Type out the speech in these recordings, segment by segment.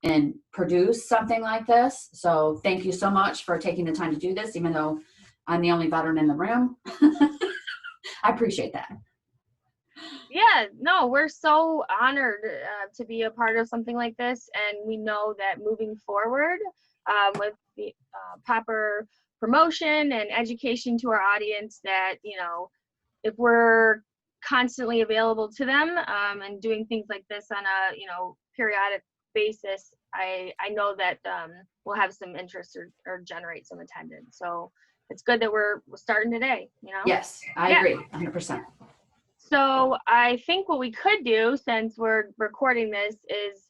and produce something like this. So thank you so much for taking the time to do this, even though I'm the only veteran in the room. I appreciate that. Yeah, no, we're so honored to be a part of something like this. And we know that moving forward with the proper promotion and education to our audience, that, you know, if we're constantly available to them and doing things like this on a, you know, periodic basis, I know that we'll have some interest or generate some attendance. So it's good that we're starting today, you know? Yes, I agree, 100%. So I think what we could do, since we're recording this, is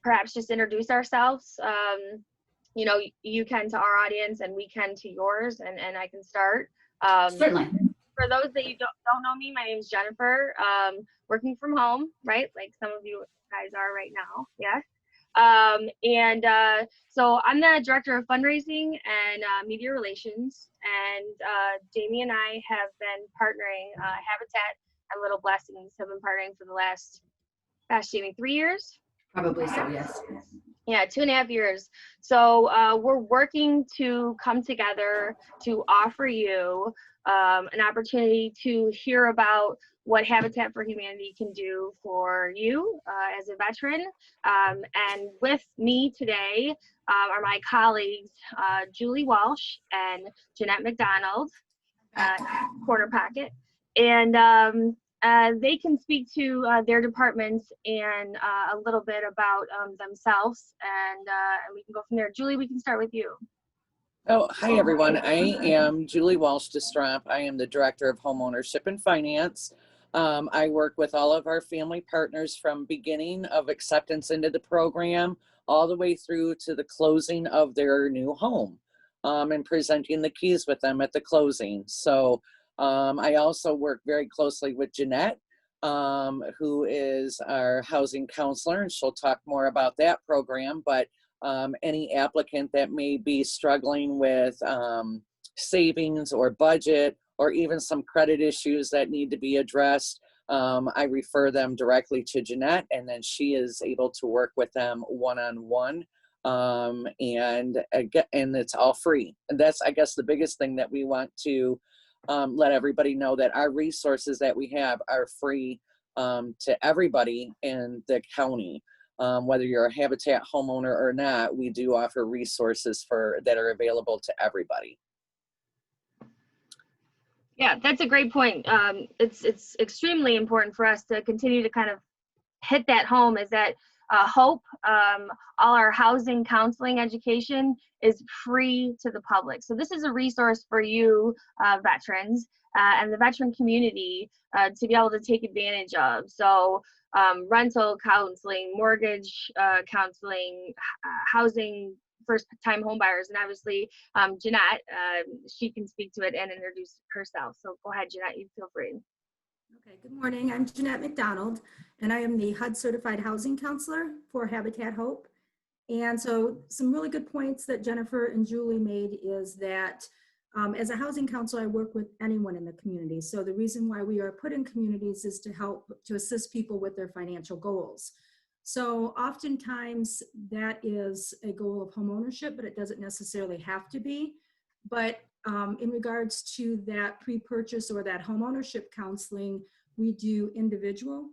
perhaps just introduce ourselves. You know, you can to our audience and we can to yours, and I can start. Certainly. For those that you don't know me, my name is Jennifer, working from home, right? Like some of you guys are right now, yes. So I'm the director of fundraising and media relations, and Jamie and I have been partnering, Habitat and Little Blessings have been partnering for the last, Jamie, 3 years? Probably so, yes. Yeah, 2.5 years. So we're working to come together to offer you an opportunity to hear about what Habitat for Humanity can do for you as a veteran. And with me today are my colleagues, Julie Walsh and Jeanette McDonald, Corner Pocket. And they can speak to their departments and a little bit about themselves, and we can go from there. Julie, we can start with you. Oh, hi everyone. I am Julie Walsh Distrop. I am the Director of Homeownership and Finance. I work with all of our family partners from beginning of acceptance into the program all the way through to the closing of their new home, and presenting the keys with them at the closing. So I also work very closely with Jeanette, who is our housing counselor, and she'll talk more about that program. But any applicant that may be struggling with savings or budget, or even some credit issues that need to be addressed, I refer them directly to Jeanette, and then she is able to work with them one-on-one. And it's all free. And that's, I guess, the biggest thing that we want to let everybody know, that our resources that we have are free to everybody in the county. Whether you're a Habitat homeowner or not, we do offer resources that are available to everybody. Yeah, that's a great point. It's extremely important for us to continue to kind of hit that home, is that HOPE, all our housing counseling education, is free to the public. So this is a resource for you veterans and the veteran community to be able to take advantage of. So rental counseling, mortgage counseling, housing, first-time home buyers, and obviously Jeanette, she can speak to it and introduce herself. So go ahead, Jeanette, you feel free. Okay, good morning. I'm Jeanette McDonald, and I am the HUD Certified Housing Counselor for Habitat Hope. And so some really good points that Jennifer and Julie made is that as a housing counselor, I work with anyone in the community. So the reason why we are put in communities is to help to assist people with their financial goals. So oftentimes that is a goal of homeownership, but it doesn't necessarily have to be. But in regards to that pre-purchase or that homeownership counseling, we do individual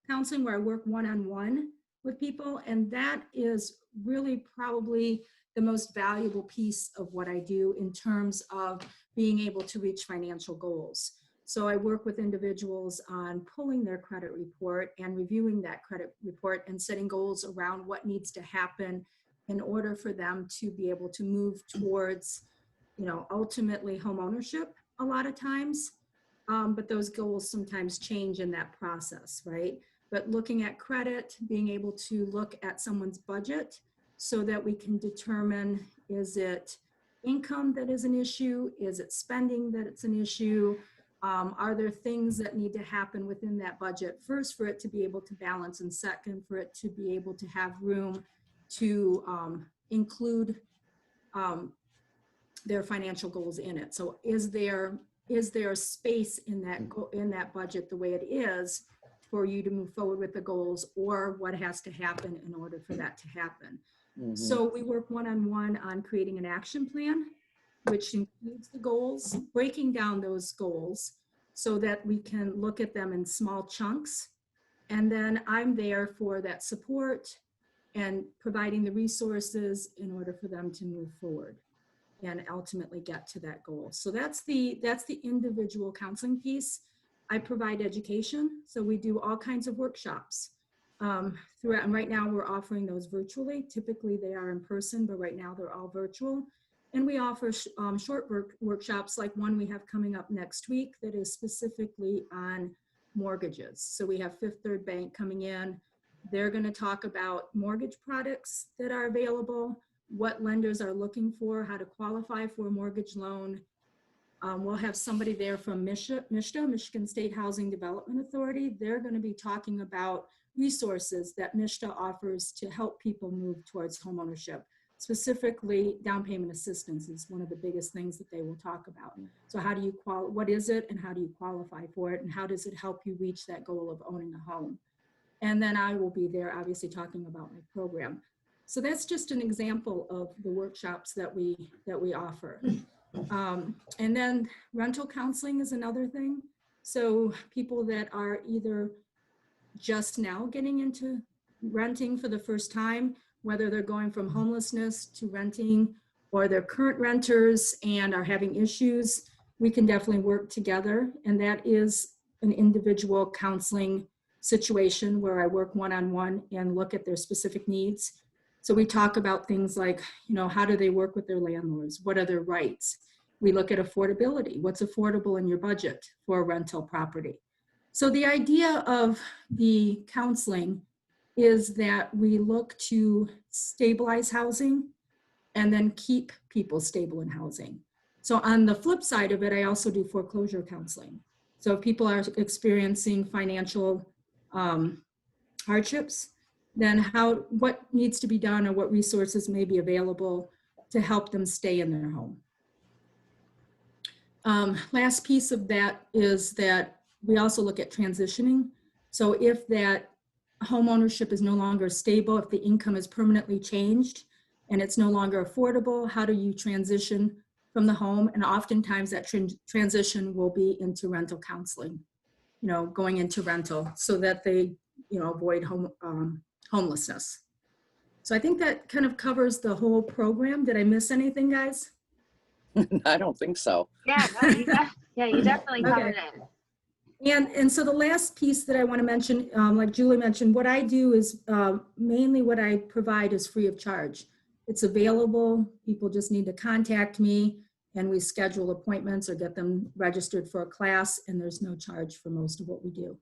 counseling where I work one-on-one with people. And that is really probably the most valuable piece of what I do in terms of being able to reach financial goals. So I work with individuals on pulling their credit report and reviewing that credit report and setting goals around what needs to happen in order for them to be able to move towards, you know, ultimately home ownership a lot of times. But those goals sometimes change in that process, right? But looking at credit, being able to look at someone's budget so that we can determine, is it income that is an issue? Is it spending that it's an issue? Are there things that need to happen within that budget? First, for it to be able to balance, and second, for it to be able to have room to include their financial goals in it. So is there a space in that budget the way it is for you to move forward with the goals, or what has to happen in order for that to happen. So we work one-on-one on creating an action plan, which includes the goals, breaking down those goals so that we can look at them in small chunks. And then I'm there for that support and providing the resources in order for them to move forward and ultimately get to that goal. So that's the individual counseling piece. I provide education. So we do all kinds of workshops throughout. And right now we're offering those virtually. Typically they are in person, but right now they're all virtual. And we offer short workshops like one we have coming up next week that is specifically on mortgages. So we have Fifth Third Bank coming in. They're going to talk about mortgage products that are available, what lenders are looking for, how to qualify for a mortgage loan. We'll have somebody there from MISTA, Michigan State Housing Development Authority. They're going to be talking about resources that MISTA offers to help people move towards homeownership. Specifically, down payment assistance is one of the biggest things that they will talk about. So how do you what is it, and how do you qualify for it, and how does it help you reach that goal of owning a home? And then I will be there obviously talking about my program. So that's just an example of the workshops that we offer. And then rental counseling is another thing. So people that are either just now getting into renting for the first time, whether they're going from homelessness to renting, or they're current renters and are having issues, we can definitely work together. And that is an individual counseling situation where I work one-on-one and look at their specific needs. So we talk about things like, how do they work with their landlords? What are their rights? We look at affordability. What's affordable in your budget for a rental property? So the idea of the counseling is that we look to stabilize housing and then keep people stable in housing. So on the flip side of it, I also do foreclosure counseling. So if people are experiencing financial hardships, then what needs to be done or what resources may be available to help them stay in their home. Last piece of that is that we also look at transitioning. So if that home ownership is no longer stable, if the income is permanently changed and it's no longer affordable, how do you transition from the home? And oftentimes that transition will be into rental counseling, going into rental so that they, avoid homelessness. So I think that kind of covers the whole program. Did I miss anything, guys? I don't think so. Yeah, no, you definitely covered it. And so the last piece that I want to mention, like Julie mentioned, what I do is mainly what I provide is free of charge. It's available. People just need to contact me and we schedule appointments or get them registered for a class, and there's no charge for most of what we do.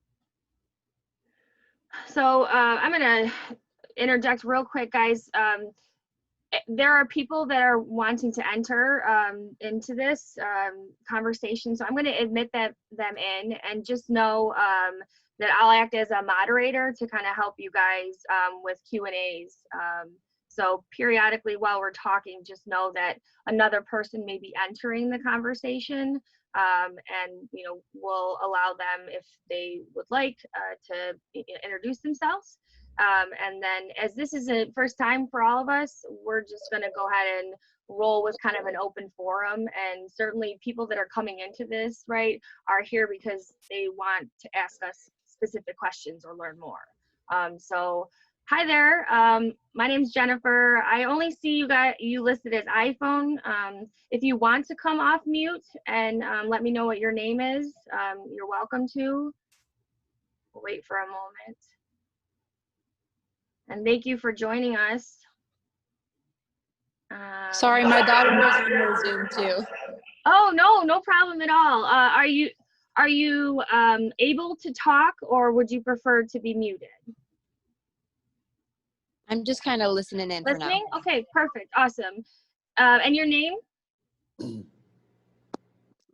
So I'm going to interject real quick, guys. There are people that are wanting to enter into this conversation, so I'm going to admit them in, and just know that I'll act as a moderator to kind of help you guys with Q&As. So periodically while we're talking, just know that another person may be entering the conversation, and we'll allow them, if they would like, to introduce themselves. And then, as this is a first time for all of us, we're just going to go ahead and roll with kind of an open forum. And certainly people that are coming into this, right, are here because they want to ask us specific questions or learn more. So hi there. My name's Jennifer. I only see you listed as iPhone. If you want to come off mute and let me know what your name is, you're welcome to. We'll wait for a moment. And thank you for joining us. Sorry, my daughter was on her Zoom too. Oh, no problem at all. Are you able to talk, or would you prefer to be muted? I'm just kind of listening in for now. Listening? Okay, perfect, awesome. And your name? My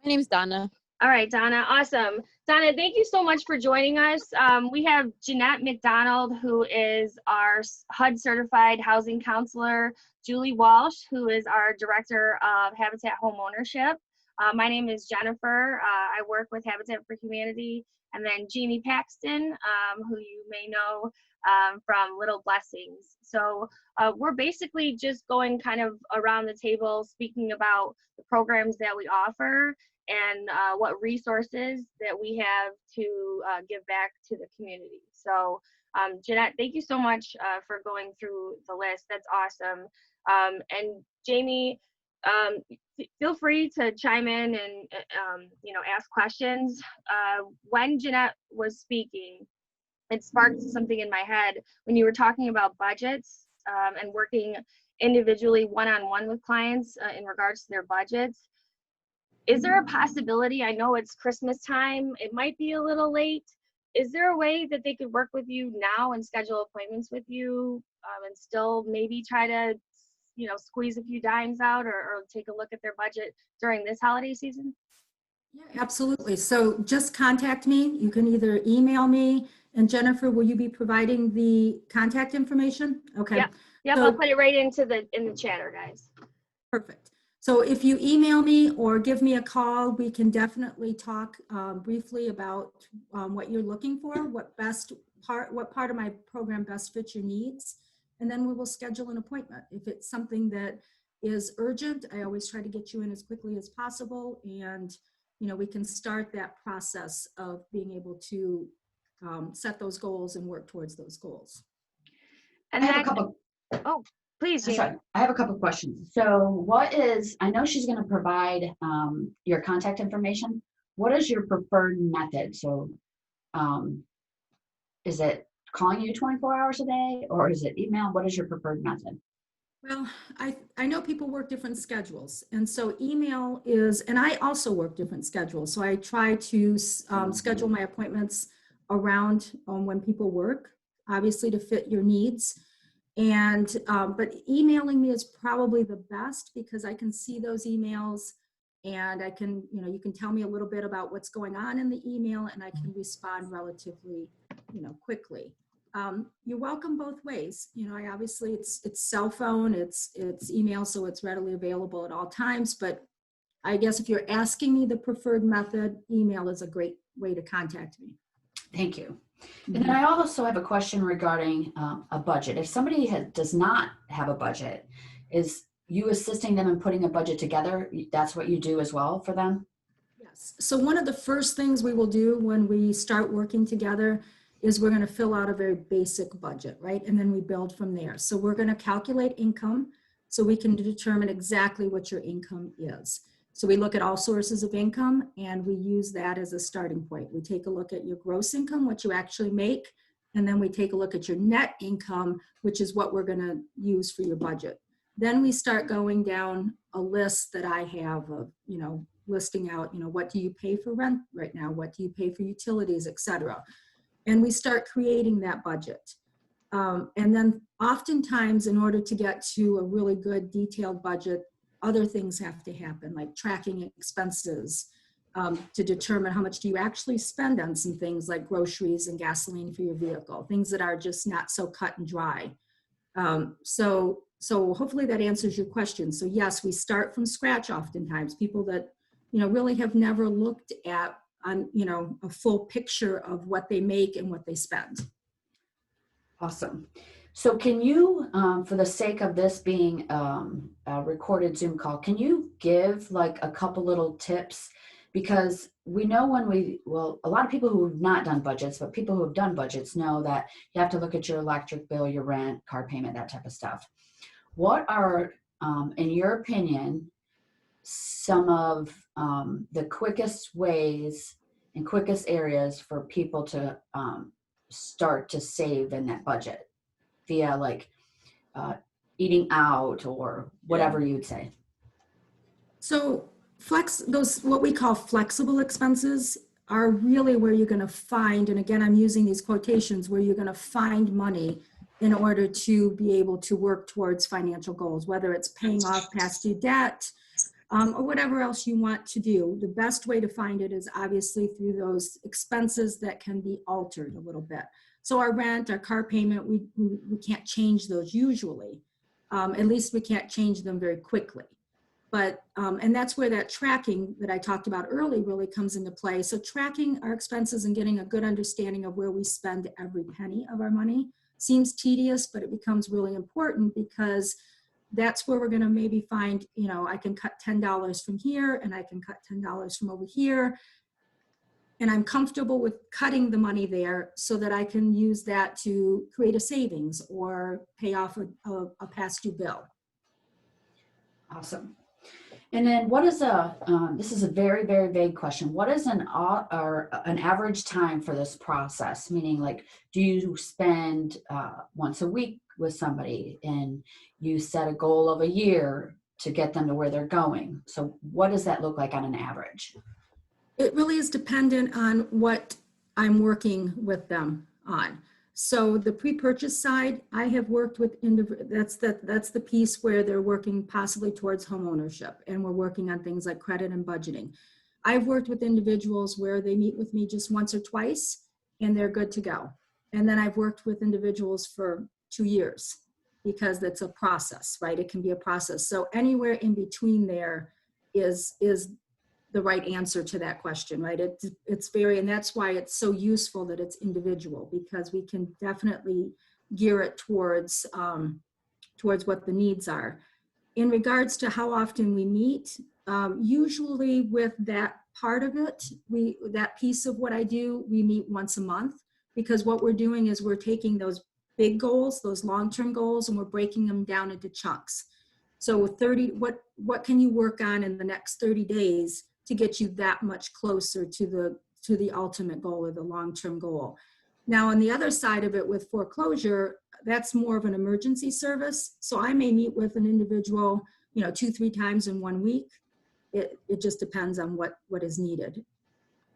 name's Donna. All right, Donna, awesome. Donna, thank you so much for joining us. We have Jeanette McDonald, who is our HUD certified housing counselor, Julie Walsh, who is our director of Habitat Homeownership, My name is Jennifer. I work with Habitat for Humanity, and then Jeannie Paxton, who you may know from Little Blessings. So we're basically just going kind of around the table speaking about the programs that we offer and what resources that we have to give back to the community. So Jeanette, thank you so much for going through the list. That's awesome. And Jamie, feel free to chime in and ask questions. When Jeanette was speaking, it sparked something in my head when you were talking about budgets and working individually one-on-one with clients in regards to their budgets. Is there a possibility, I know it's Christmas time, it might be a little late, is there a way that they could work with you now and schedule appointments with you and still maybe try to squeeze a few dimes out or take a look at their budget during this holiday season? Yeah, absolutely. So just contact me. You can either email me, and Jennifer, will you be providing the contact information? Okay. Yep, So, I'll put it right in the chatter, guys. perfect. So if you email me or give me a call, we can definitely talk briefly about what you're looking for, what part of my program best fits your needs, and then we will schedule an appointment. If it's something that is urgent, I always try to get you in as quickly as possible, and we can start that process of being able to set those goals and work towards those goals. And I have then, a couple. oh, please, Jamie. Sorry, I have a couple questions. So I know she's going to provide your contact information. What is your preferred method? So is it calling you 24 hours a day, or is it email? What is your preferred method? Well, I know people work different schedules, and so email is, and I also work different schedules. So I try to schedule my appointments around when people work, obviously to fit your needs. And but emailing me is probably the best because I can see those emails, and I can, you can tell me a little bit about what's going on in the email, and I can respond relatively, quickly. You're welcome both ways. I obviously it's cell phone, it's email, so it's readily available at all times. But I guess if you're asking me the preferred method, email is a great way to contact me. Thank you. And then I also have a question regarding a budget. If somebody does not have a budget, is you assisting them in putting a budget together? That's what you do as well for them? Yes. So one of the first things we will do when we start working together is we're going to fill out a very basic budget, right? And then we build from there. So we're going to calculate income so we can determine exactly what your income is. So we look at all sources of income and we use that as a starting point. We take a look at your gross income, what you actually make, and then we take a look at your net income, which is what we're going to use for your budget. Then we start going down a list that I have of, listing out, what do you pay for rent right now? What do you pay for utilities, et cetera? And we start creating that budget. And then oftentimes, in order to get to a really good detailed budget, other things have to happen, like tracking expenses to determine how much do you actually spend on some things like groceries and gasoline for your vehicle, things that are just not so cut and dry. So hopefully that answers your question. So yes, we start from scratch oftentimes, people that, really have never looked at a full picture of what they make and what they spend. Awesome. So can you, for the sake of this being a recorded Zoom call, can you give like a couple little tips? Because we know a lot of people who have not done budgets, but people who have done budgets know that you have to look at your electric bill, your rent, car payment, that type of stuff. What are, in your opinion, some of the quickest ways and quickest areas for people to start to save in that budget via like eating out or whatever you'd say? So those what we call flexible expenses are really where you're going to find, and again, I'm using these quotations, where you're going to find money in order to be able to work towards financial goals, whether it's paying off past due debt, or whatever else you want to do. The best way to find it is obviously through those expenses that can be altered a little bit. So our rent, our car payment, we can't change those usually. At least we can't change them very quickly. But, and that's where that tracking that I talked about early really comes into play. So tracking our expenses and getting a good understanding of where we spend every penny of our money seems tedious, but it becomes really important because that's where we're going to maybe find, you know, I can cut $10 from here and I can cut $10 from over here. And I'm comfortable with cutting the money there so that I can use that to create a savings or pay off a past due bill. Awesome. And then what is this is a very, very vague question. What is an average time for this process? Meaning, like, do you spend once a week with somebody and you set a goal of a year to get them to where they're going? So what does that look like on an average? It really is dependent on what I'm working with them on. So the pre-purchase side, I have worked with, that's the piece where they're working possibly towards home ownership, and we're working on things like credit and budgeting. I've worked with individuals where they meet with me just once or twice and they're good to go. And then I've worked with individuals for 2 years because that's a process, right? It can be a process. So anywhere in between there is the right answer to that question, right? It's very, and that's why it's so useful that it's individual, because we can definitely gear it towards what the needs are. In regards to how often we meet, usually with that part of it, that piece of what I do, we meet once a month, because what we're doing is we're taking those big goals, those long-term goals, and we're breaking them down into chunks. So 30, what can you work on in the next 30 days to get you that much closer to the ultimate goal or the long-term goal? Now, on the other side of it with foreclosure, that's more of an emergency service. So I may meet with an individual, 2-3 times in 1 week. It just depends on what is needed.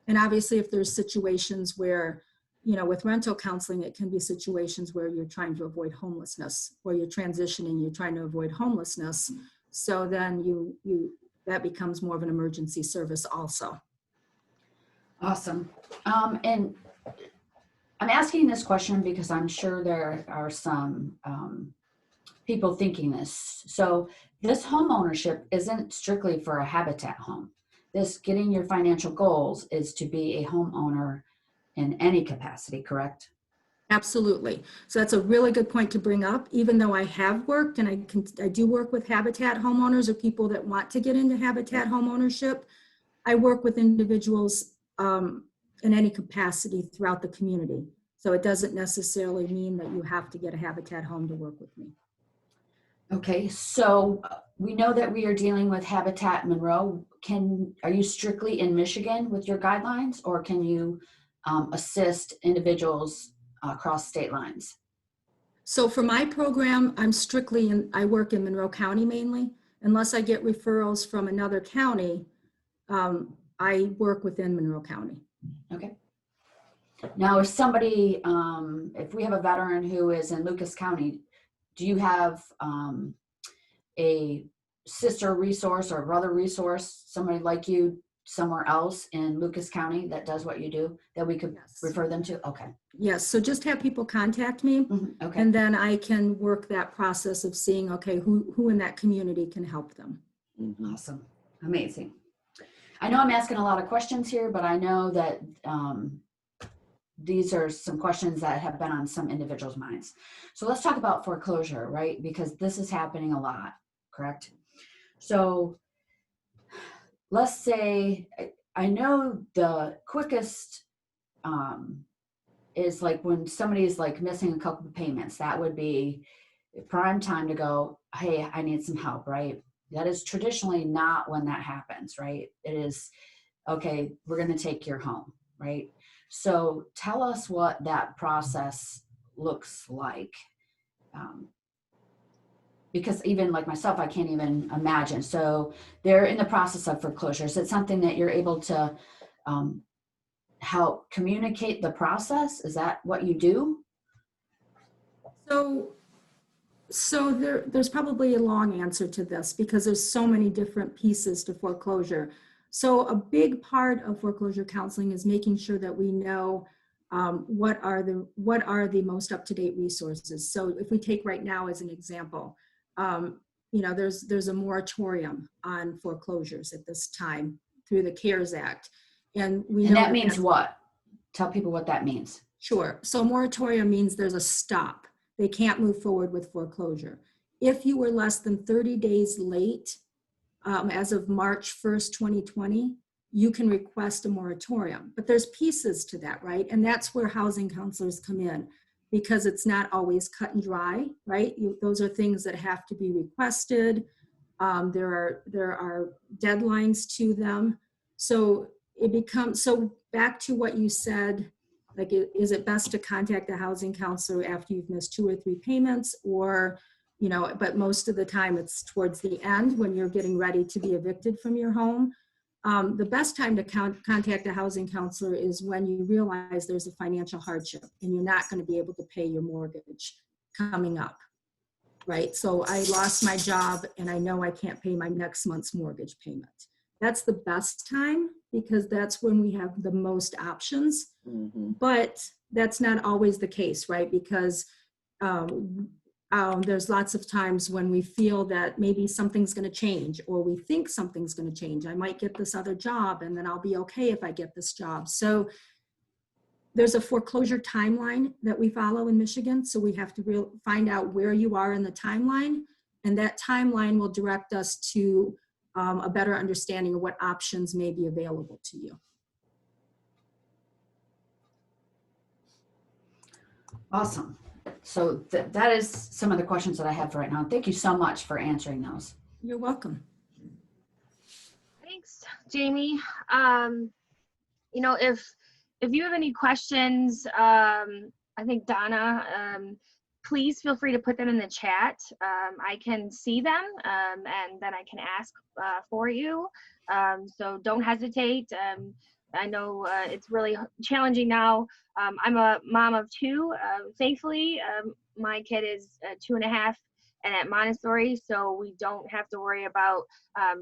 And obviously, if there's situations where, with rental counseling, it can be situations where you're trying to avoid homelessness, or you're transitioning, you're trying to avoid homelessness. So then that becomes more of an emergency service also. Awesome. And I'm asking this question because I'm sure there are some people thinking this. So this home ownership isn't strictly for a habitat home. This getting your financial goals is to be a homeowner in any capacity, correct? Absolutely. So that's a really good point to bring up. Even though I have worked, and I do work with habitat homeowners or people that want to get into habitat home ownership, I work with individuals in any capacity throughout the community. So it doesn't necessarily mean that you have to get a habitat home to work with me. Okay, so we know that we are dealing with Habitat Monroe. Are you strictly in Michigan with your guidelines, or can you assist individuals across state lines? So for my program, I work in Monroe County mainly. Unless I get referrals from another county, I work within Monroe County. Okay. Now, if somebody, if we have a veteran who is in Lucas County, do you have a sister resource or brother resource, somebody like you somewhere else in Lucas County that does what you do, that we could refer them to? Okay. Yes, so just have people contact me, Okay. and then I can work that process of seeing, okay, who in that community can help them. Awesome. Amazing. I know I'm asking a lot of questions here, but I know that these are some questions that have been on some individuals' minds. So let's talk about foreclosure, right? Because this is happening a lot, correct? So let's say, I know the quickest is like when somebody is like missing a couple of payments. That would be prime time to go, hey, I need some help, right? That is traditionally not when that happens, right? It is, okay, we're going to take your home, right? So tell us what that process looks like. Because even like myself, I can't even imagine. So they're in the process of foreclosure. Is it something that you're able to help communicate the process? Is that what you do? So there's probably a long answer to this because there's so many different pieces to foreclosure. So a big part of foreclosure counseling is making sure that we know what are the most up-to-date resources. So if we take right now as an example, there's a moratorium on foreclosures at this time through the CARES Act. And we And know that means that's- what? Tell people what that means. Sure. So moratorium means there's a stop. They can't move forward with foreclosure. If you were less than 30 days late, as of March 1st, 2020, you can request a moratorium. But there's pieces to that, right? And that's where housing counselors come in, because it's not always cut and dry, right? Those are things that have to be requested. There are deadlines to them. So it becomes, so back to what you said, like, is it best to contact a housing counselor after you've missed 2 or 3 payments, or, but most of the time it's towards the end when you're getting ready to be evicted from your home. The best time to contact a housing counselor is when you realize there's a financial hardship and you're not going to be able to pay your mortgage coming up, right? So I lost my job and I know I can't pay my next month's mortgage payment. That's the best time, because that's when we have the most options. Mm-hmm. But that's not always the case, right? Because there's lots of times when we feel that maybe something's going to change, or we think something's going to change. I might get this other job and then I'll be okay if I get this job. So there's a foreclosure timeline that we follow in Michigan. So we have to find out where you are in the timeline, and that timeline will direct us to a better understanding of what options may be available to you. Awesome. So that is some of the questions that I have for right now. Thank you so much for answering those. You're welcome. Thanks, Jamie. If you have any questions, I think Donna, please feel free to put them in the chat. I can see them, and then I can ask for you. So don't hesitate. I know it's really challenging now. I'm a mom of 2. Thankfully, my kid is 2.5 and at Montessori, so we don't have to worry about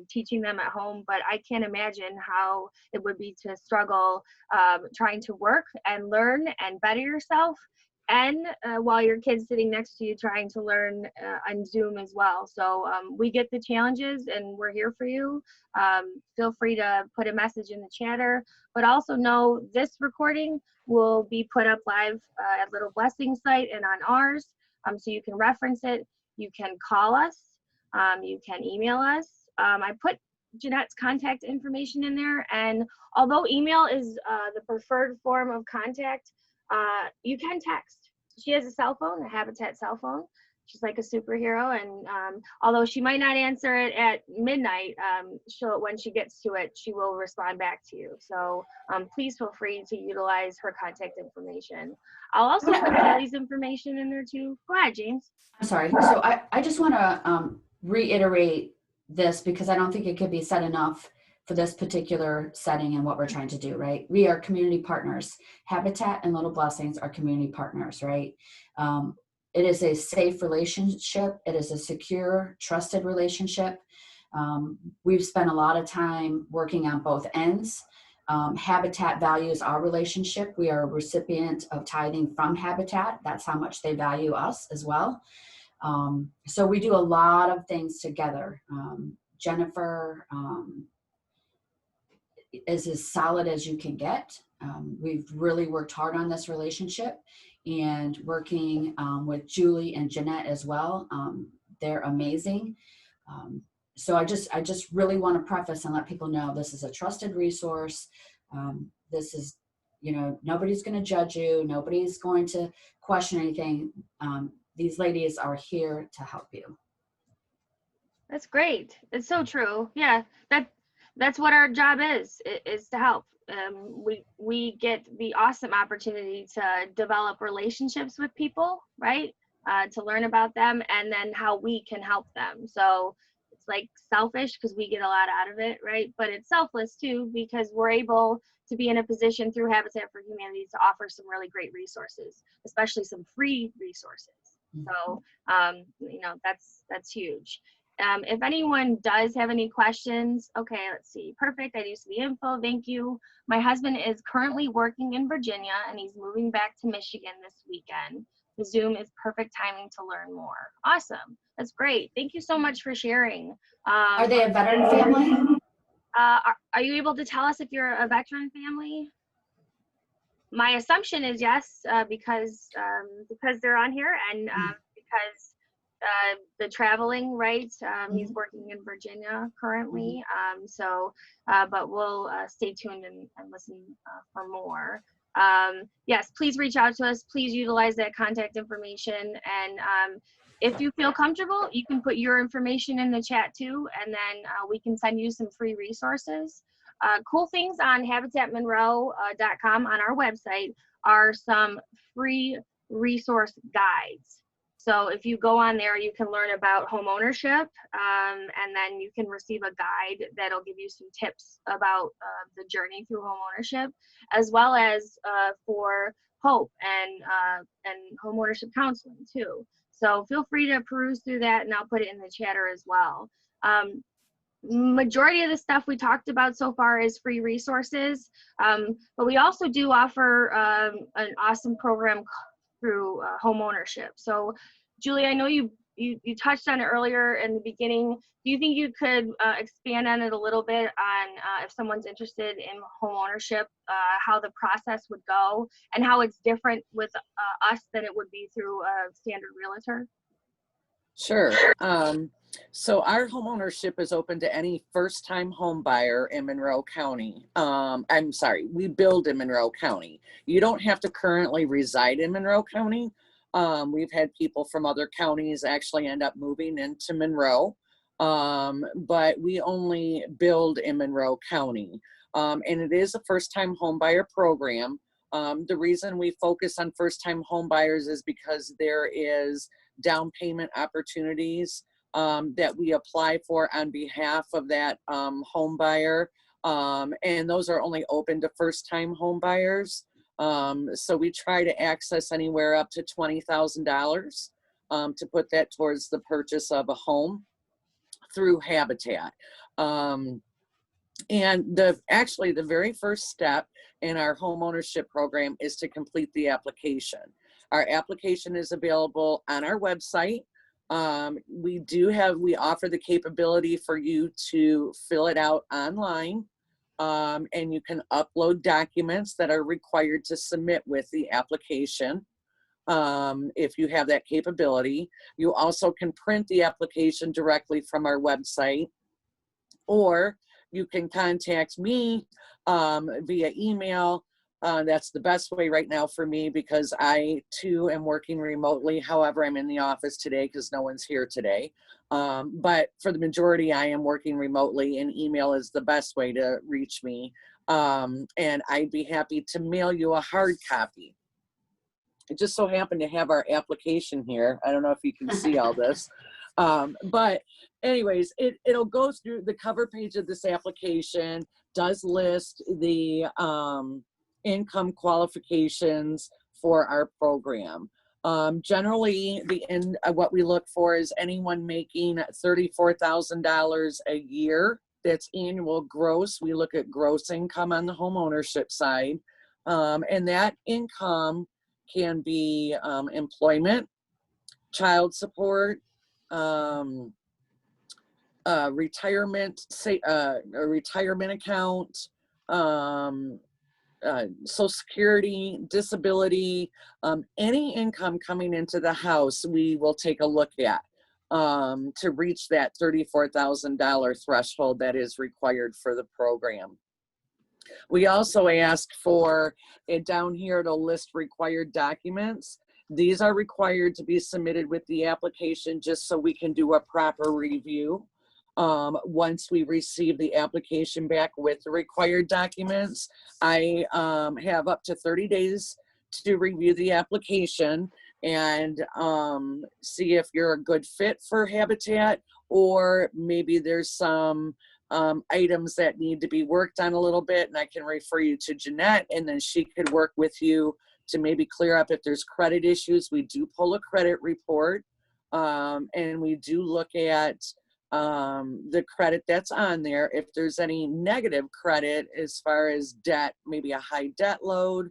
teaching them at home. But I can't imagine how it would be to struggle trying to work and learn and better yourself, and while your kid's sitting next to you trying to learn on Zoom as well. So we get the challenges and we're here for you. Feel free to put a message in the chatter, but also know this recording will be put up live at Little Blessing site and on ours, so you can reference it. You can call us, you can email us. I put Jeanette's contact information in there, and although email is the preferred form of contact, you can text. She has a cell phone, a Habitat cell phone. She's like a superhero, and although she might not answer it at midnight, when she gets to it, she will respond back to you. So please feel free to utilize her contact information. I'll also put Kelly's information in there too. Go ahead, James. I'm sorry. So I just want to reiterate this, because I don't think it could be said enough for this particular setting and what we're trying to do, right? We are community partners. Habitat and Little Blessings are community partners, right? It is a safe relationship. It is a secure, trusted relationship. We've spent a lot of time working on both ends. Habitat values our relationship. We are a recipient of tithing from Habitat. That's how much they value us as well. So we do a lot of things together. Jennifer is as solid as you can get. We've really worked hard on this relationship, and working with Julie and Jeanette as well. They're amazing. So I just really want to preface and let people know this is a trusted resource. This is, nobody's going to judge you. Nobody's going to question anything. These ladies are here to help you. That's great. It's so true. Yeah, that's what our job is to help. We get the awesome opportunity to develop relationships with people, right? To learn about them, and then how we can help them. So it's like selfish because we get a lot out of it, right? But it's selfless too, because we're able to be in a position through Habitat for Humanity to offer some really great resources, especially some free resources. So, that's huge. If anyone does have any questions, okay, let's see. Perfect. I do see the info. Thank you. My husband is currently working in Virginia, and he's moving back to Michigan this weekend. Zoom is perfect timing to learn more. Awesome. That's great. Thank you so much for sharing. Are they a veteran family? Are you able to tell us if you're a veteran family? My assumption is yes, because they're on here, and because the traveling, right? He's working in Virginia currently. But we'll stay tuned and listen for more. Yes, please reach out to us. Please utilize that contact information. And if you feel comfortable, you can put your information in the chat too, and then we can send you some free resources. Cool things on habitatmonroe.com on our website are some free resource guides. So if you go on there, you can learn about home ownership, and then you can receive a guide that'll give you some tips about the journey through home ownership, as well as for HOPE and home ownership counseling too. So feel free to peruse through that, and I'll put it in the chatter as well. Majority of the stuff we talked about so far is free resources, but we also do offer an awesome program through home ownership. So Julie, I know you touched on it earlier in the beginning. Do you think you could expand on it a little bit on if someone's interested in home ownership, how the process would go and how it's different with us than it would be through a standard realtor? Sure. So our home ownership is open to any first-time home buyer in Monroe County. I'm sorry, we build in Monroe County. You don't have to currently reside in Monroe County. We've had people from other counties actually end up moving into Monroe, but we only build in Monroe County. And it is a first-time home buyer program. The reason we focus on first-time home buyers is because there is down payment opportunities that we apply for on behalf of that home buyer. And those are only open to first-time home buyers. So we try to access anywhere up to $20,000 to put that towards the purchase of a home through Habitat. And actually the very first step in our home ownership program is to complete the application. Our application is available on our website. We offer the capability for you to fill it out online, and you can upload documents that are required to submit with the application. If you have that capability, you also can print the application directly from our website, or you can contact me via email. That's the best way right now for me because I too am working remotely. However, I'm in the office today because no one's here today. But for the majority, I am working remotely, and email is the best way to reach me. And I'd be happy to mail you a hard copy. I just so happen to have our application here. I don't know if you can see all this. But anyways, it'll go through the cover page of this application, does list the income qualifications for our program. Generally, what we look for is anyone making $34,000 a year. That's annual gross. We look at gross income on the home ownership side. And that income can be employment, child support, retirement, a retirement account, Social Security, disability, any income coming into the house, we will take a look at to reach that $34,000 threshold that is required for the program. We also ask for it down here, it'll list required documents. These are required to be submitted with the application just so we can do a proper review. Once we receive the application back with the required documents, I have up to 30 days to review the application and see if you're a good fit for Habitat, or maybe there's some items that need to be worked on a little bit, and I can refer you to Jeanette, and then she could work with you to maybe clear up if there's credit issues. We do pull a credit report, and we do look at the credit that's on there. If there's any negative credit as far as debt, maybe a high debt load,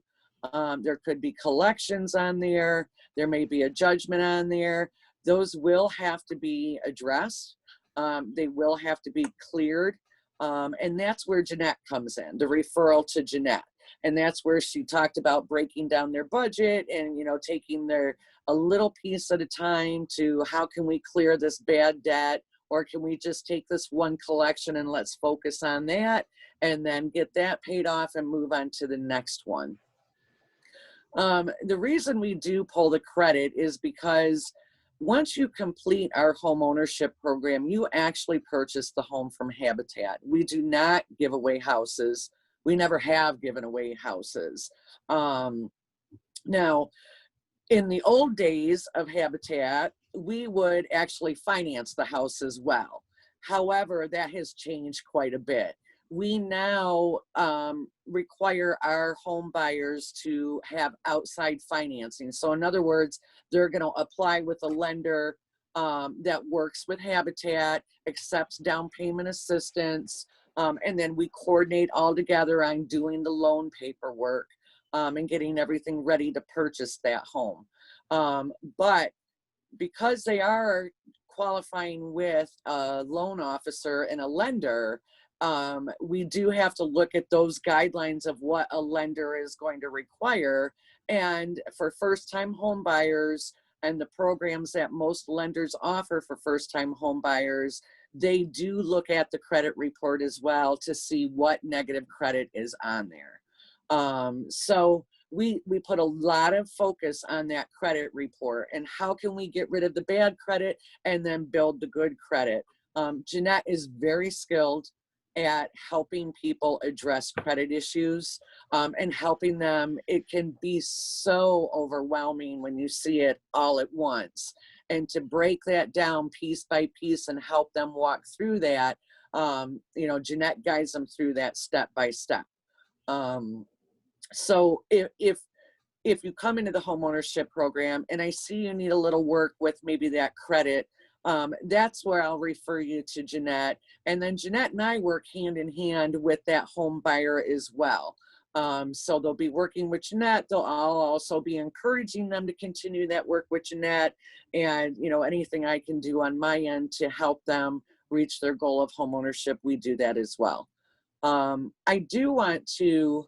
there could be collections on there. There may be a judgment on there. Those will have to be addressed. They will have to be cleared. And that's where Jeanette comes in, the referral to Jeanette. And that's where she talked about breaking down their budget and, you know, taking a little piece at a time to how can we clear this bad debt, or can we just take this one collection and let's focus on that and then get that paid off and move on to the next one. The reason we do pull the credit is because once you complete our home ownership program, you actually purchase the home from Habitat. We do not give away houses. We never have given away houses. Now, in the old days of Habitat, we would actually finance the house as well. However, that has changed quite a bit. We now require our home buyers to have outside financing. So in other words, they're going to apply with a lender that works with Habitat, accepts down payment assistance, and then we coordinate all together on doing the loan paperwork and getting everything ready to purchase that home. But because they are qualifying with a loan officer and a lender, we do have to look at those guidelines of what a lender is going to require. And for first-time home buyers and the programs that most lenders offer for first-time home buyers, they do look at the credit report as well to see what negative credit is on there. So we put a lot of focus on that credit report and how can we get rid of the bad credit and then build the good credit. Jeanette is very skilled at helping people address credit issues and helping them. It can be so overwhelming when you see it all at once. And to break that down piece by piece and help them walk through that, you know, Jeanette guides them through that step by step. So if you come into the homeownership program and I see you need a little work with maybe that credit, that's where I'll refer you to Jeanette. And then Jeanette and I work hand in hand with that home buyer as well. So they'll be working with Jeanette. I'll also be encouraging them to continue that work with Jeanette, and you know, anything I can do on my end to help them reach their goal of homeownership, we do that as well. I do want to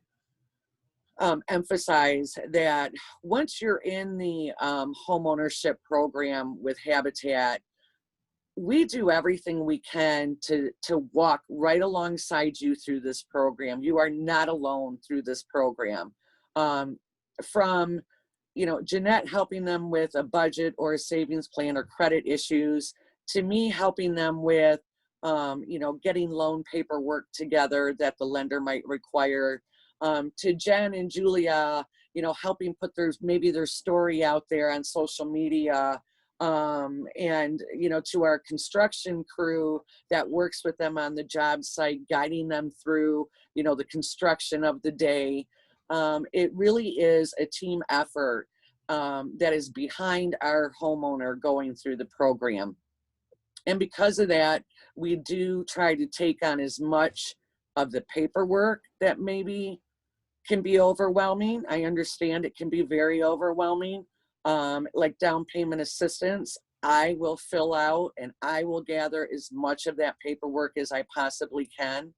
emphasize that once you're in the homeownership program with Habitat, we do everything we can to walk right alongside you through this program. You are not alone through this program. From, you know, Jeanette helping them with a budget or a savings plan or credit issues, to me helping them with, you know, getting loan paperwork together that the lender might require, to Jen and Julia, you know, helping put maybe their story out there on social media, and, you know, to our construction crew that works with them on the job site, guiding them through, you know, the construction of the day. It really is a team effort that is behind our homeowner going through the program. And because of that, we do try to take on as much of the paperwork that maybe can be overwhelming. I understand it can be very overwhelming. Like down payment assistance, I will fill out and I will gather as much of that paperwork as I possibly can.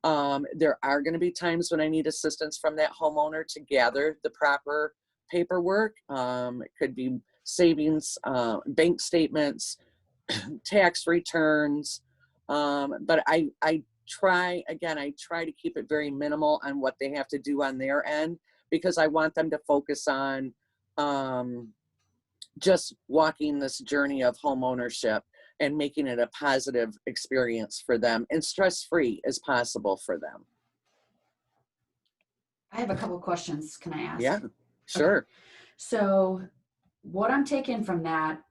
There are going to be times when I need assistance from that homeowner to gather the proper paperwork. It could be savings, bank statements, tax returns. But I try to keep it very minimal on what they have to do on their end, because I want them to focus on just walking this journey of home ownership and making it a positive experience for them and stress-free as possible for them. I have a couple questions. Can I ask? Yeah, sure. Okay. So what I'm taking from that,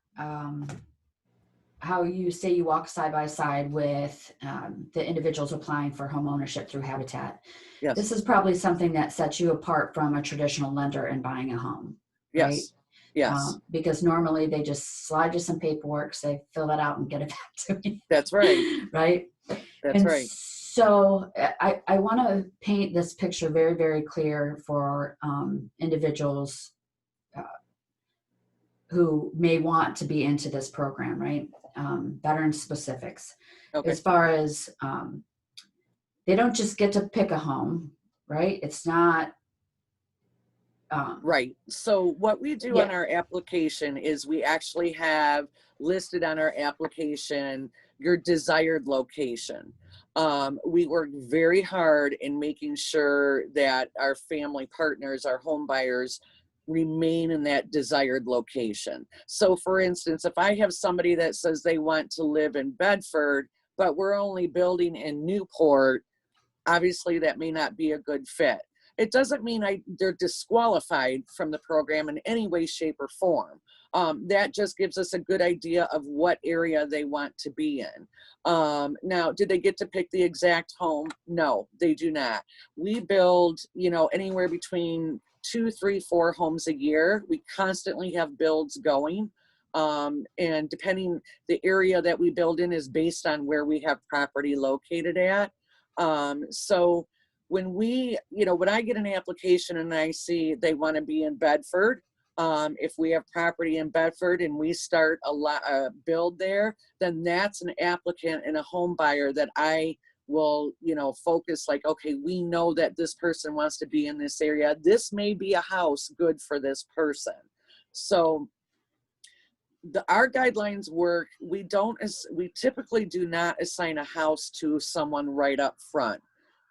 how you say you walk side by side with the individuals applying for home ownership through Habitat. Yes. This is probably something that sets you apart from a traditional lender in buying a home, right? Yes. Yes. Because normally they just slide you some paperwork, say, fill that out and get it back to me. That's right. Right? That's right. So I want to paint this picture very, very clear for individuals who may want to be into this program, right? Veteran specifics. Okay. As far as they don't just get to pick a home, right? It's not. Right. So what we do on Yeah. our application is we actually have listed on our application your desired location. We work very hard in making sure that our family partners, our home buyers, remain in that desired location. So for instance, if I have somebody that says they want to live in Bedford, but we're only building in Newport, obviously that may not be a good fit. It doesn't mean they're disqualified from the program in any way, shape, or form. That just gives us a good idea of what area they want to be in. Now, did they get to pick the exact home? No, they do not. We build, anywhere between 2, 3, 4 homes a year. We constantly have builds going. And depending, the area that we build in is based on where we have property located at. So when when I get an application and I see they want to be in Bedford, if we have property in Bedford and we start a build there, then that's an applicant and a home buyer that I will, focus like, okay, we know that this person wants to be in this area. This may be a house good for this person. So our guidelines work. We typically do not assign a house to someone right up front.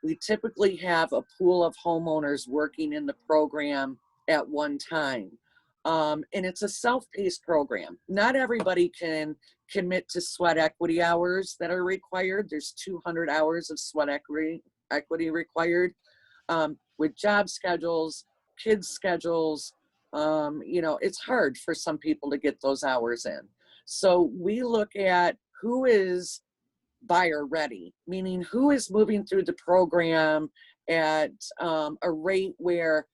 We typically have a pool of homeowners working in the program at one time. And it's a self-paced program. Not everybody can commit to sweat equity hours that are required. There's 200 hours of sweat equity required, with job schedules, kids' schedules. It's hard for some people to get those hours in. So we look at who is buyer ready, meaning who is moving through the program at a rate where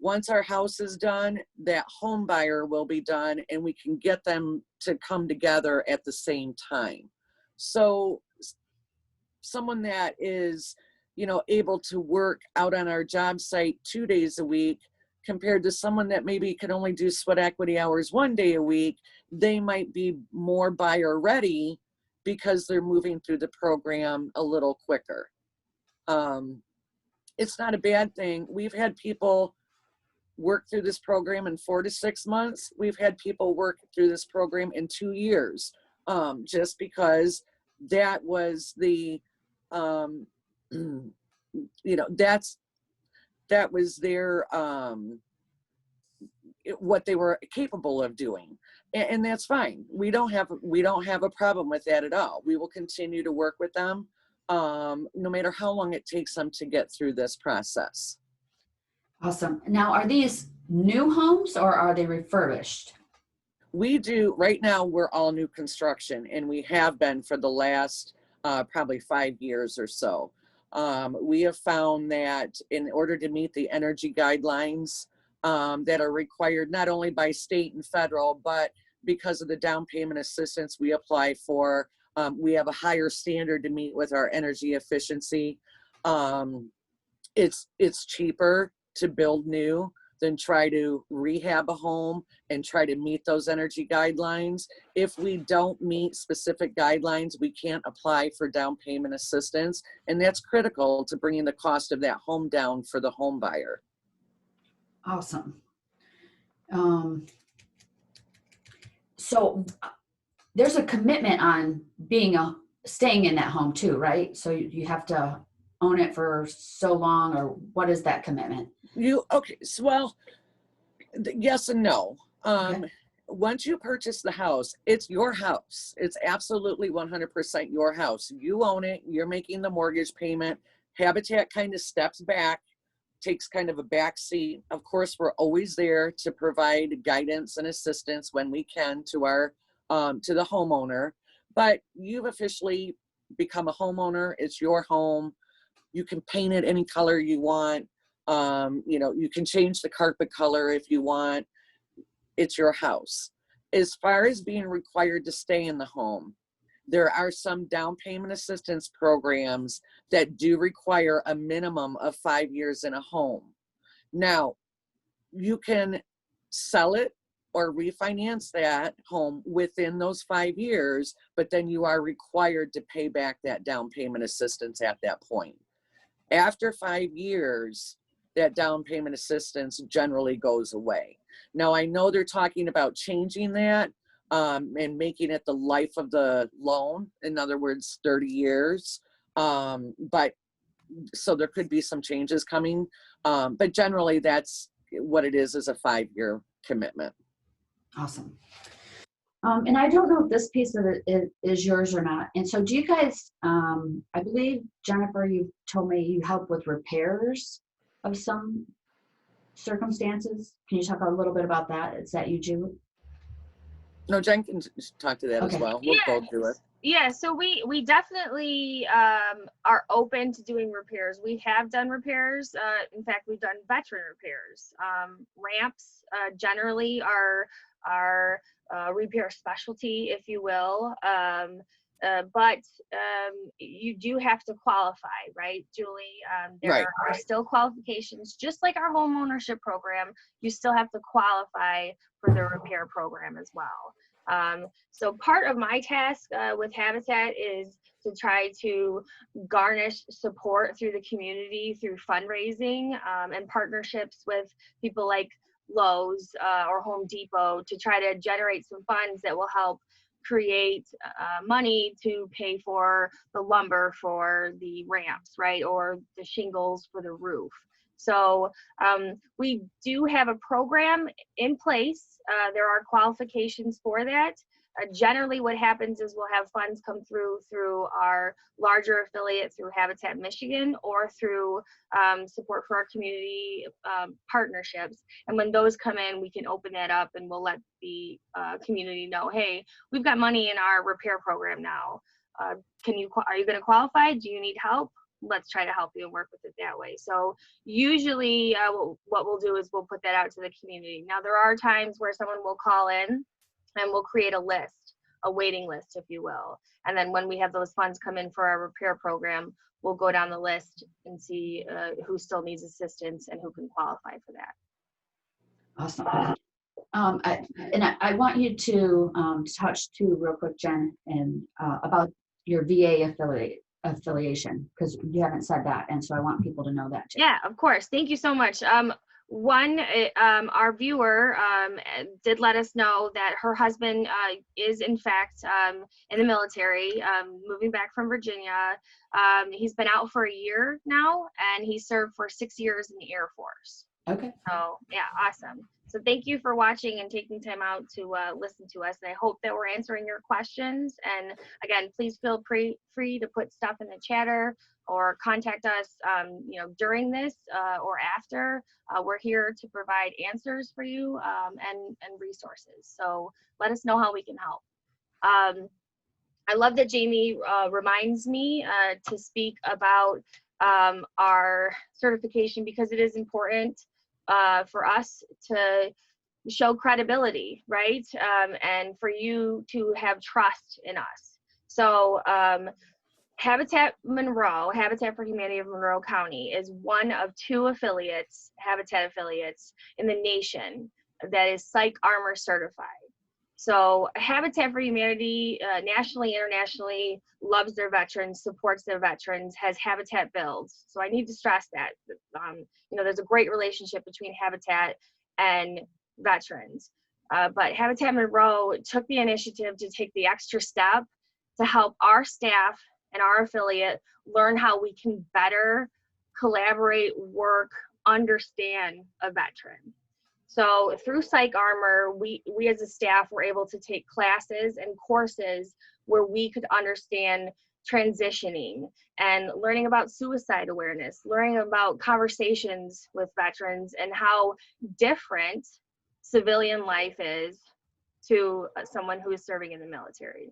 once our house is done, that home buyer will be done and we can get them to come together at the same time. So someone that is, able to work out on our job site 2 days a week compared to someone that maybe can only do sweat equity hours 1 day a week, they might be more buyer ready because they're moving through the program a little quicker. It's not a bad thing. We've had people work through this program in 4 to 6 months. We've had people work through this program in 2 years, just because that was the, that was their, what they were capable of doing. And that's fine. We don't have a problem with that at all. We will continue to work with them, no matter how long it takes them to get through this process. Awesome. Now, are these new homes or are they refurbished? We do, right now, we're all new construction, and we have been for the last probably 5 years or so. We have found that in order to meet the energy guidelines that are required not only by state and federal, but because of the down payment assistance we apply for, we have a higher standard to meet with our energy efficiency. It's cheaper to build new than try to rehab a home and try to meet those energy guidelines. If we don't meet specific guidelines, we can't apply for down payment assistance. And that's critical to bringing the cost of that home down for the home buyer. Awesome. So there's a commitment on staying in that home too, right? So you have to own it for so long, or what is that commitment? Okay, so well, yes and no. Okay. Once you purchase the house, it's your house. It's absolutely 100% your house. You own it. You're making the mortgage payment. Habitat kind of steps back, takes kind of a back seat. Of course, we're always there to provide guidance and assistance when we can to our to the homeowner. But you've officially become a homeowner. It's your home. You can paint it any color you want. You can change the carpet color if you want. It's your house. As far as being required to stay in the home, there are some down payment assistance programs that do require a minimum of 5 years in a home. Now, you can sell it or refinance that home within those 5 years, but then you are required to pay back that down payment assistance at that point. After 5 years, that down payment assistance generally goes away. Now, I know they're talking about changing that and making it the life of the loan. In other words, 30 years. But so there could be some changes coming. But generally, that's what it is a 5-year commitment. Awesome. And I don't know if this piece of it is yours or not. And so do you guys, I believe, Jennifer, you told me you help with repairs of some circumstances. Can you talk a little bit about that? Is that you, Julie? No, Jen can talk to that as well. We'll go through it. Yeah, so we definitely are open to doing repairs. We have done repairs. In fact, we've done veteran repairs. Ramps generally are our repair specialty, if you will. But you do have to qualify, right, Julie? There are still qualifications, just like our home ownership program. You still have to qualify for the repair program as well. So part of my task with Habitat is to try to garnish support through the community through fundraising and partnerships with people like Lowe's or Home Depot to try to generate some funds that will help create money to pay for the lumber for the ramps, right, or the shingles for the roof. So we do have a program in place. There are qualifications for that. Generally what happens is we'll have funds come through our larger affiliate through Habitat Michigan or through support for our community partnerships. And when those come in, we can open that up and we'll let the community know, hey, we've got money in our repair program now. Are you going to qualify? Do you need help? Let's try to help you and work with it that way. So usually what we'll do is we'll put that out to the community. Now there are times where someone will call in and we'll create a list, a waiting list, if you will. And then when we have those funds come in for our repair program, we'll go down the list and see who still needs assistance and who can qualify for that. Awesome. I want you to touch too real quick, Jen, and about your VA affiliation, because you haven't said that, and so I want people to know that too. Yeah, of course. Thank you so much. Our viewer did let us know that her husband is in fact in the military, moving back from Virginia. He's been out for a year now, and he served for 6 years in the Air Force. Okay. So yeah, awesome. So thank you for watching and taking time out to listen to us. And I hope that we're answering your questions. And again, please feel free to put stuff in the chatter or contact us, during this or after. We're here to provide answers for you and resources. So let us know how we can help. I love that Jamie reminds me to speak about our certification, because it is important for us to show credibility, right? And for you to have trust in us. So Habitat for Humanity of Monroe County is one of 2 affiliates, Habitat affiliates in the nation that is Psych Armor certified. So Habitat for Humanity, nationally, internationally, loves their veterans, supports their veterans, has Habitat builds. So I need to stress that. There's a great relationship between Habitat and veterans. But Habitat Monroe took the initiative to take the extra step to help our staff and our affiliate learn how we can better collaborate, work, understand a veteran. So through Psych Armor, we as a staff were able to take classes and courses where we could understand transitioning and learning about suicide awareness, learning about conversations with veterans and how different civilian life is to someone who is serving in the military.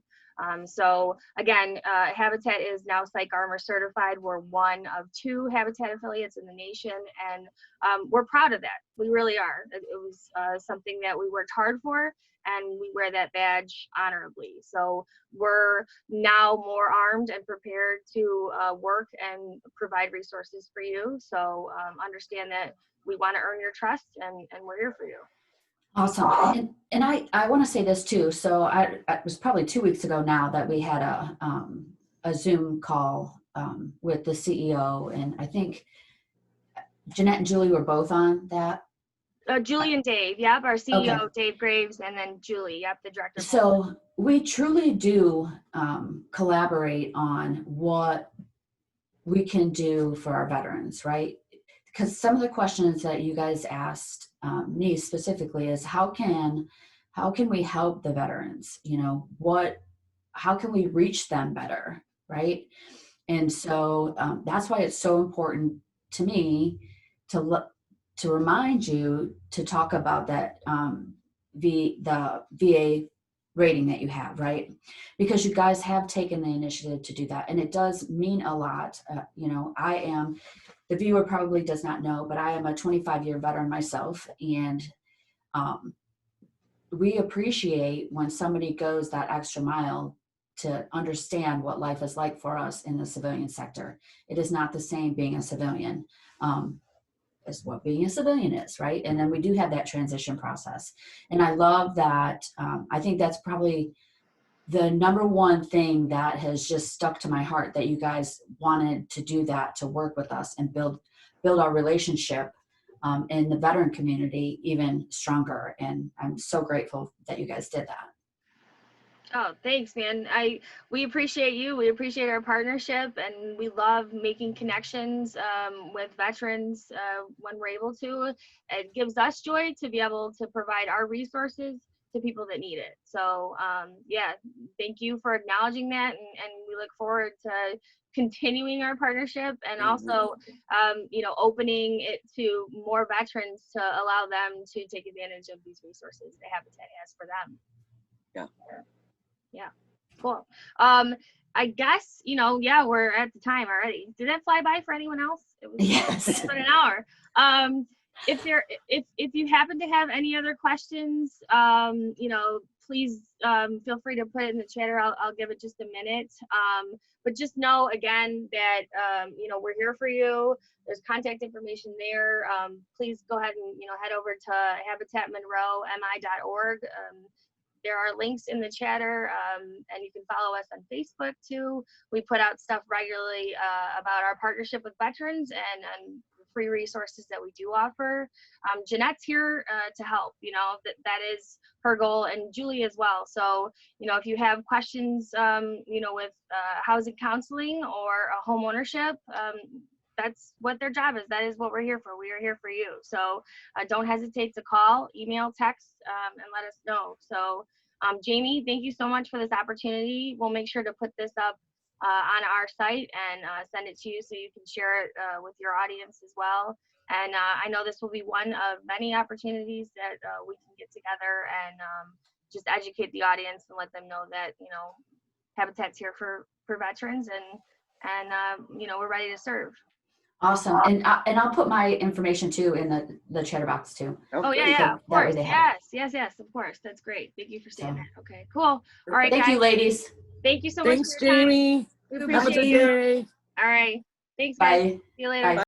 So again, Habitat is now Psych Armor certified. We're one of 2 Habitat affiliates in the nation, and we're proud of that. We really are. It was something that we worked hard for, and we wear that badge honorably. So we're now more armed and prepared to work and provide resources for you. So understand that we want to earn your trust, and we're here for you. Awesome. And I want to say this too. So it was probably 2 weeks ago now that we had a Zoom call with the CEO, and I think Jeanette and Julie were both on that. Julie and Dave, yep, our CEO, Okay. Dave Graves, and then Julie, yep, the director. So we truly do collaborate on what we can do for our veterans, right? Because some of the questions that you guys asked me specifically is how can we help the veterans? You know, how can we reach them better, right? And so that's why it's so important to me to remind you to talk about that the VA rating that you have, right? Because you guys have taken the initiative to do that, and it does mean a lot. You know, the viewer probably does not know, but I am a 25-year veteran myself, and we appreciate when somebody goes that extra mile to understand what life is like for us in the civilian sector. It is not the same being a civilian as what being a civilian is, right? And then we do have that transition process. And I love that. I think that's probably the number one thing that has just stuck to my heart, that you guys wanted to do that, to work with us and build our relationship in the veteran community even stronger. And I'm so grateful that you guys did that. Oh, thanks, man. We appreciate you. We appreciate our partnership, and we love making connections with veterans when we're able to. It gives us joy to be able to provide our resources to people that need it. So, yeah, thank you for acknowledging that, and we look forward to continuing our partnership, and also, you know, opening it to more veterans to allow them to take advantage of these resources that Habitat has for them. Yeah, cool. I guess, you know, yeah, we're at the time already. Did that fly by for anyone else? It was Yes. about an hour. If you happen to have any other questions, you know, please feel free to put it in the chatter. I'll give it just a minute. But just know again that you know, we're here for you. There's contact information there. Please go ahead and, you know, head over to habitatmonroemi.org. There are links in the chatter, and you can follow us on Facebook too. We put out stuff regularly about our partnership with veterans and free resources that we do offer. Jeanette's here to help. You know, that is her goal, and Julie as well. So, you know, if you have questions, you know, with housing counseling or home ownership, that's what their job is. That is what we're here for. We are here for you. So don't hesitate to call, email, text, and let us know. So Jamie, thank you so much for this opportunity. We'll make sure to put this up on our site and send it to you so you can share it with your audience as well. And I know this will be one of many opportunities that we can get together and just educate the audience and let them know that, you know, Habitat's here for veterans, and you know, we're ready to serve. Awesome. And I'll put my information too in the chatter box too. Oh yeah, of course. Yes, of course. That's great. Thank you for saying that. Okay, cool. All right, thank guys. you, ladies. Thank you so Thanks, much for your time. Jamie. We Have a appreciate good you. day. All right. Thanks, guys. Bye. See you later. Bye.